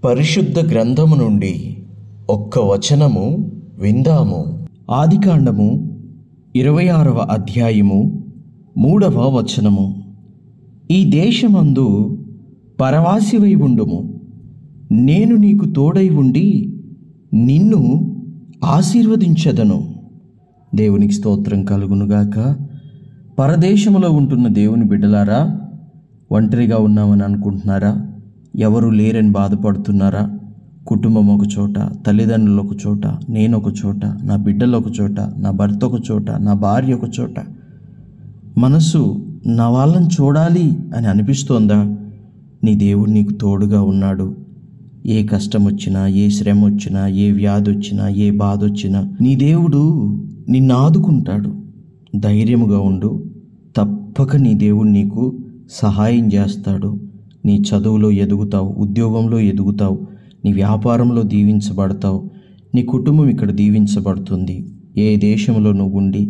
పరిశుద్ధ గ్రంథము నుండి ఒక్క వచనము విందాము. ఆదికాండము 26వ అధ్యాయము 3వ వచనము. ఈ దేశమందు పరవాసివై ఉండుము, నేను నీకు తోడై ఉండి నిన్ను ఆశీర్వదించదను. దేవునికి స్తోత్రం కలుగునుగాక. పరదేశములో ఉంటున్న దేవుని బిడ్డలారా, ఒంటరిగా ఉన్నామని అనుకుంటున్నారా? ఎవరు లేరని బాధపడుతున్నారా? కుటుంబం ఒక చోట, తల్లిదండ్రులు ఒక చోట, నేను ఒక చోట, నా బిడ్డలు ఒక చోట, నా భర్త ఒక చోట, నా భార్య ఒక చోట. మనసు నా వాళ్ళని చూడాలి అని అనిపిస్తోందా? నీ దేవుడు నీకు తోడుగా ఉన్నాడు. ఏ కష్టం వచ్చినా, ఏ శ్రమ వచ్చినా, ఏ వ్యాధి వచ్చినా, ఏ బాధ వచ్చినా నీ దేవుడు నిన్ను ఆదుకుంటాడు. ధైర్యముగా ఉండు. తప్పక నీ దేవుడు నీకు సహాయం చేస్తాడు. నీ చదువులో ఎదుగుతావు, ఉద్యోగంలో ఎదుగుతావు, నీ వ్యాపారంలో దీవించబడతావు, నీ కుటుంబం ఇక్కడ దీవించబడుతుంది. ఏ దేశంలో నువ్వు ఉండి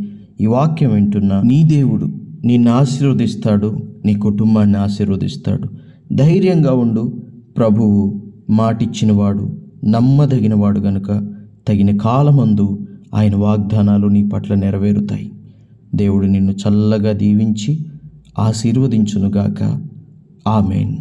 ఈ వాక్యం వింటున్నా నీ దేవుడు నిన్ను ఆశీర్వదిస్తాడు, నీ కుటుంబాన్ని ఆశీర్వదిస్తాడు. ధైర్యంగా ఉండు. ప్రభువు మాటిచ్చినవాడు, నమ్మదగినవాడు గనుక తగిన కాలమందు ఆయన వాగ్దానాలు నీ పట్ల నెరవేరుతాయి. దేవుడు నిన్ను చల్లగా దీవించి ఆశీర్వదించునుగాక. ఆమేన్.